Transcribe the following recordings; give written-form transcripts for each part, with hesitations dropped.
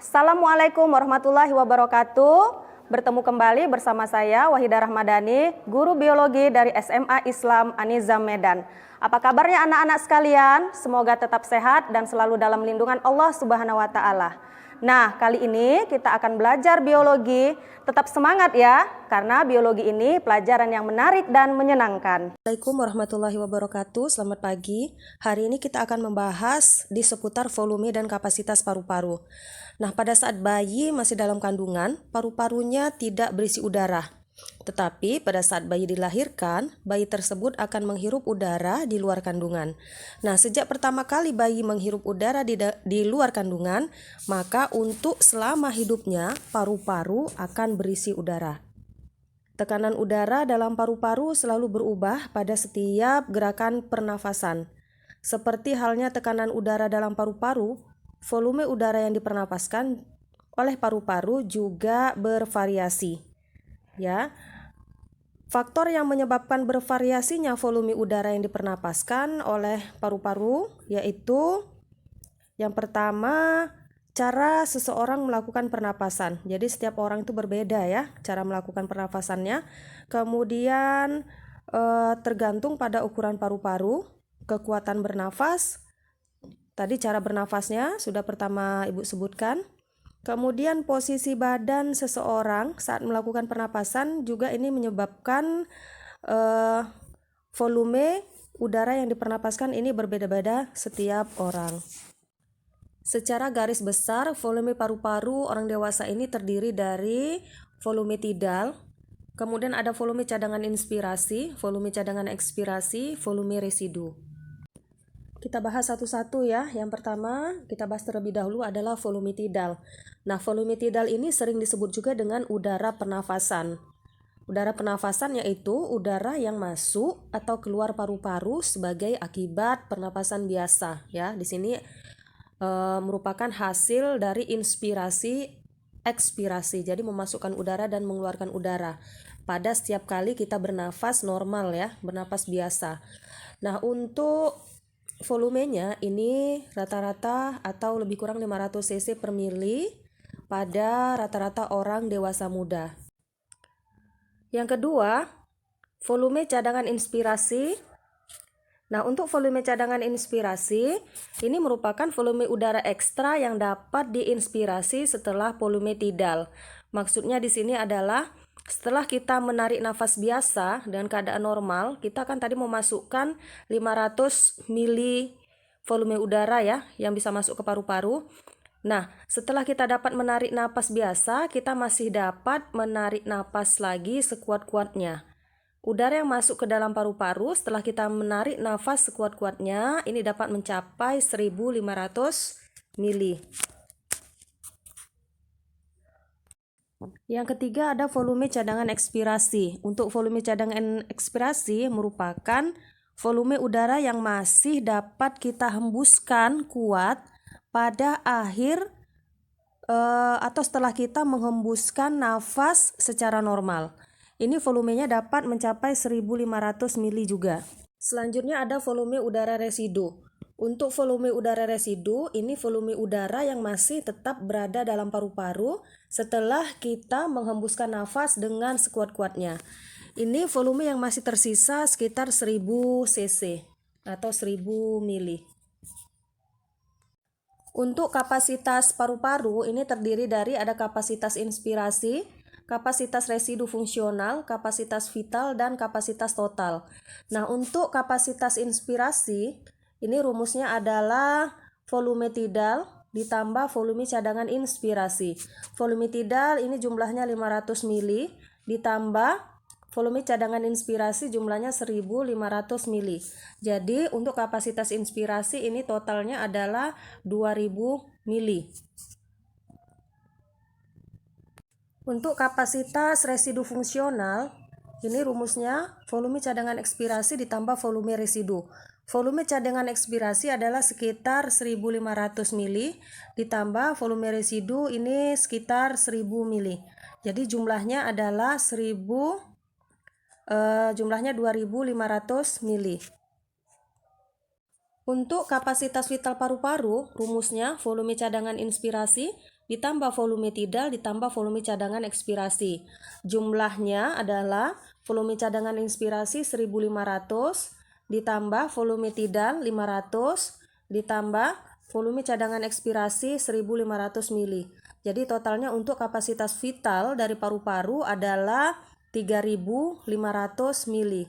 Assalamualaikum warahmatullahi wabarakatuh. Bertemu kembali bersama saya Wahidah Rahmadani, guru biologi dari SMA Islam An-Nizam Medan. Apa kabarnya anak-anak sekalian? Semoga tetap sehat dan selalu dalam lindungan Allah Subhanahu wa taala. Nah, kali ini kita akan belajar biologi. Tetap semangat ya, karena biologi ini pelajaran yang menarik dan menyenangkan. Assalamualaikum warahmatullahi wabarakatuh. Selamat pagi. Hari ini kita akan membahas di seputar volume dan kapasitas paru-paru. Nah, pada saat bayi masih dalam kandungan, paru-parunya tidak berisi udara. Tetapi pada saat bayi dilahirkan, bayi tersebut akan menghirup udara di luar kandungan. Nah, sejak pertama kali bayi menghirup udara di luar kandungan, maka untuk selama hidupnya paru-paru akan berisi udara. Tekanan udara dalam paru-paru selalu berubah pada setiap gerakan pernafasan. Seperti halnya tekanan udara dalam paru-paru, volume udara yang dipernapaskan oleh paru-paru juga bervariasi. Ya. Faktor yang menyebabkan bervariasinya volume udara yang dipernapaskan oleh paru-paru yaitu yang pertama, cara seseorang melakukan pernapasan. Jadi setiap orang itu berbeda ya cara melakukan pernapasannya. Kemudian tergantung pada ukuran paru-paru, kekuatan bernafas. Tadi cara bernafasnya sudah pertama Ibu sebutkan. Kemudian posisi badan seseorang saat melakukan pernapasan juga ini menyebabkan volume udara yang dipernapaskan ini berbeda-beda setiap orang. Secara garis besar, volume paru-paru orang dewasa ini terdiri dari volume tidal, kemudian ada volume cadangan inspirasi, volume cadangan ekspirasi, volume residu. Kita bahas satu-satu ya. Yang pertama, kita bahas terlebih dahulu adalah volume tidal. Nah, volume tidal ini sering disebut juga dengan udara pernafasan. Udara pernafasan yaitu udara yang masuk atau keluar paru-paru sebagai akibat pernapasan biasa ya. Di sini merupakan hasil dari inspirasi ekspirasi. Jadi memasukkan udara dan mengeluarkan udara pada setiap kali kita bernafas normal ya, bernafas biasa. Nah, untuk volumenya ini rata-rata atau lebih kurang 500 cc per mili pada rata-rata orang dewasa muda. Yang kedua, volume cadangan inspirasi. Nah, untuk volume cadangan inspirasi, ini merupakan volume udara ekstra yang dapat diinspirasi setelah volume tidal. Maksudnya di sini adalah setelah kita menarik nafas biasa dengan keadaan normal, kita kan tadi memasukkan 500 mili volume udara ya, yang bisa masuk ke paru-paru. Nah, setelah kita dapat menarik napas biasa, kita masih dapat menarik napas lagi sekuat-kuatnya. Udara yang masuk ke dalam paru-paru setelah kita menarik nafas sekuat-kuatnya ini dapat mencapai 1.500 mili. Yang ketiga ada volume cadangan ekspirasi. Untuk volume cadangan ekspirasi merupakan volume udara yang masih dapat kita hembuskan kuat pada akhir atau setelah kita menghembuskan nafas secara normal. Ini volumenya dapat mencapai 1.500 mili juga. Selanjutnya ada volume udara residu. Untuk volume udara residu, ini volume udara yang masih tetap berada dalam paru-paru setelah kita menghembuskan nafas dengan sekuat-kuatnya. Ini volume yang masih tersisa sekitar 1000 cc atau 1000 mili. Untuk kapasitas paru-paru ini terdiri dari ada kapasitas inspirasi, kapasitas residu fungsional, kapasitas vital, dan kapasitas total. Nah, untuk kapasitas inspirasi, ini rumusnya adalah volume tidal ditambah volume cadangan inspirasi. Volume tidal ini jumlahnya 500 mili ditambah volume cadangan inspirasi jumlahnya 1.500 mili. Jadi untuk kapasitas inspirasi ini totalnya adalah 2.000 mili. Untuk kapasitas residu fungsional, ini rumusnya volume cadangan ekspirasi ditambah volume residu. Volume cadangan ekspirasi adalah sekitar 1.500 mili ditambah volume residu ini sekitar 1.000 mili. Jadi jumlahnya adalah 2.500 mili. Untuk kapasitas vital paru-paru, rumusnya volume cadangan inspirasi ditambah volume tidal ditambah volume cadangan ekspirasi. Jumlahnya adalah volume cadangan inspirasi 1500 ditambah volume tidal 500 ditambah volume cadangan ekspirasi 1500 mili. Jadi totalnya untuk kapasitas vital dari paru-paru adalah 3500 mili.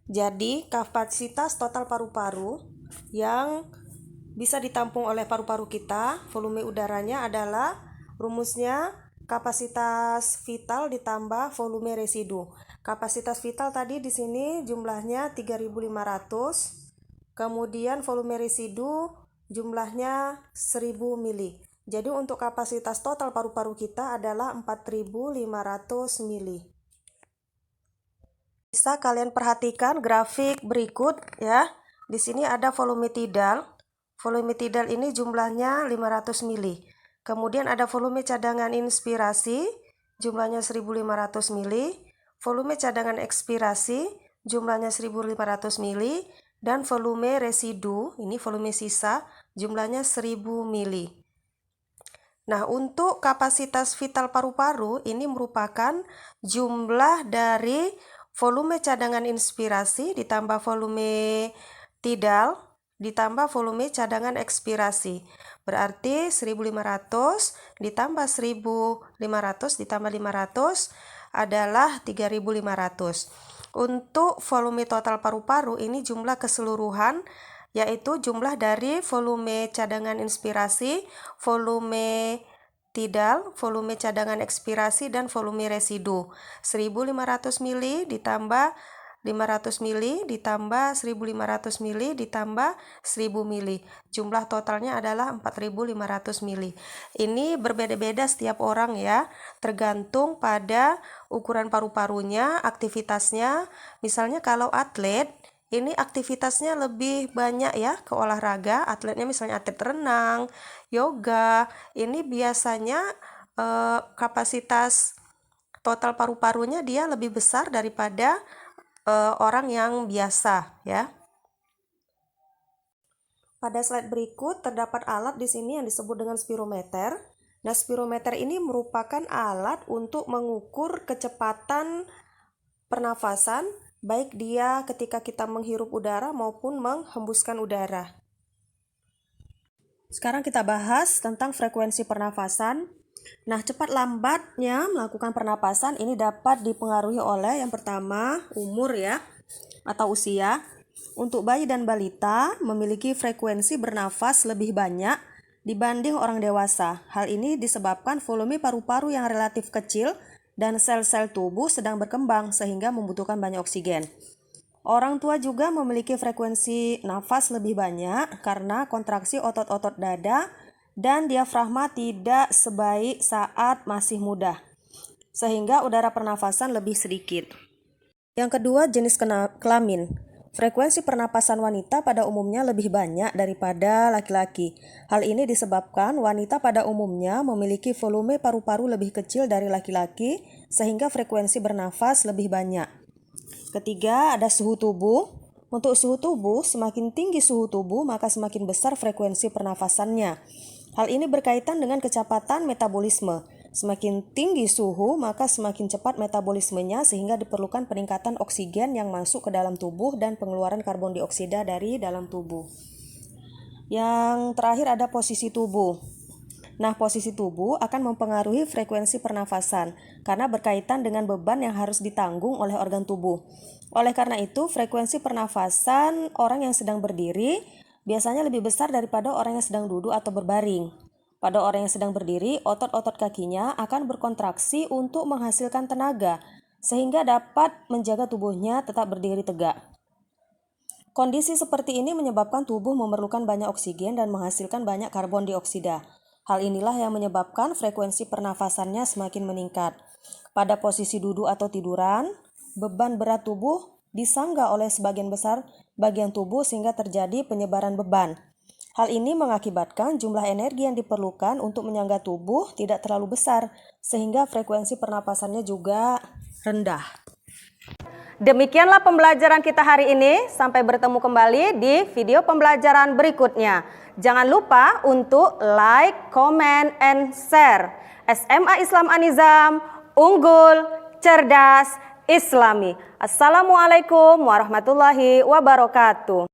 Jadi kapasitas total paru-paru yang bisa ditampung oleh paru-paru kita, volume udaranya adalah rumusnya kapasitas vital ditambah volume residu. Kapasitas vital tadi di sini jumlahnya 3500, kemudian volume residu jumlahnya 1000 mili. Jadi untuk kapasitas total paru-paru kita adalah 4500 mili. Bisa kalian perhatikan grafik berikut ya. Di sini ada volume tidal. Volume tidal ini jumlahnya 500 mili. Kemudian ada volume cadangan inspirasi, jumlahnya 1500 mili, volume cadangan ekspirasi, jumlahnya 1500 mili, dan volume residu, ini volume sisa, jumlahnya 1000 mili. Nah, untuk kapasitas vital paru-paru ini merupakan jumlah dari volume cadangan inspirasi ditambah volume tidal ditambah volume cadangan ekspirasi. Berarti 1500 ditambah 1500 ditambah 500 adalah 3500. Untuk volume total paru-paru ini jumlah keseluruhan, yaitu jumlah dari volume cadangan inspirasi, volume tidal, volume cadangan ekspirasi, dan volume residu. 1500 mili ditambah 500 mili ditambah 1500 mili ditambah 1000 mili. Jumlah totalnya adalah 4500 mili. Ini berbeda-beda setiap orang ya, tergantung pada ukuran paru-parunya, aktivitasnya. Misalnya kalau atlet, ini aktivitasnya lebih banyak ya ke olahraga. Atletnya misalnya atlet renang, yoga, ini biasanya kapasitas total paru-parunya dia lebih besar daripada orang yang biasa ya. Pada slide berikut terdapat alat di sini yang disebut dengan spirometer. Nah, spirometer ini merupakan alat untuk mengukur kecepatan pernafasan, baik dia ketika kita menghirup udara maupun menghembuskan udara. Sekarang kita bahas tentang frekuensi pernafasan. Nah, cepat lambatnya melakukan pernapasan ini dapat dipengaruhi oleh yang pertama, umur ya, atau usia. Untuk bayi dan balita memiliki frekuensi bernafas lebih banyak dibanding orang dewasa. Hal ini disebabkan volume paru-paru yang relatif kecil dan sel-sel tubuh sedang berkembang sehingga membutuhkan banyak oksigen. Orang tua juga memiliki frekuensi nafas lebih banyak karena kontraksi otot-otot dada dan diafragma tidak sebaik saat masih muda, sehingga udara pernafasan lebih sedikit. Yang kedua, jenis kelamin. Frekuensi pernapasan wanita pada umumnya lebih banyak daripada laki-laki. Hal ini disebabkan wanita pada umumnya memiliki volume paru-paru lebih kecil dari laki-laki, sehingga frekuensi bernafas lebih banyak. Ketiga, ada suhu tubuh. Untuk suhu tubuh, semakin tinggi suhu tubuh, maka semakin besar frekuensi pernafasannya. Hal ini berkaitan dengan kecepatan metabolisme. Semakin tinggi suhu, maka semakin cepat metabolismenya sehingga diperlukan peningkatan oksigen yang masuk ke dalam tubuh dan pengeluaran karbon dioksida dari dalam tubuh. Yang terakhir ada posisi tubuh. Nah, posisi tubuh akan mempengaruhi frekuensi pernafasan karena berkaitan dengan beban yang harus ditanggung oleh organ tubuh. Oleh karena itu, frekuensi pernafasan orang yang sedang berdiri biasanya lebih besar daripada orang yang sedang duduk atau berbaring. Pada orang yang sedang berdiri, otot-otot kakinya akan berkontraksi untuk menghasilkan tenaga, sehingga dapat menjaga tubuhnya tetap berdiri tegak. Kondisi seperti ini menyebabkan tubuh memerlukan banyak oksigen dan menghasilkan banyak karbon dioksida. Hal inilah yang menyebabkan frekuensi pernafasannya semakin meningkat. Pada posisi duduk atau tiduran, beban berat tubuh disanggah oleh sebagian besar bagian tubuh sehingga terjadi penyebaran beban. Hal ini mengakibatkan jumlah energi yang diperlukan untuk menyangga tubuh tidak terlalu besar, sehingga frekuensi pernapasannya juga rendah. Demikianlah pembelajaran kita hari ini. Sampai bertemu kembali di video pembelajaran berikutnya. Jangan lupa untuk like, comment, and share. SMA Islam An-Nizam, unggul, cerdas, Islami. Assalamualaikum warahmatullahi wabarakatuh.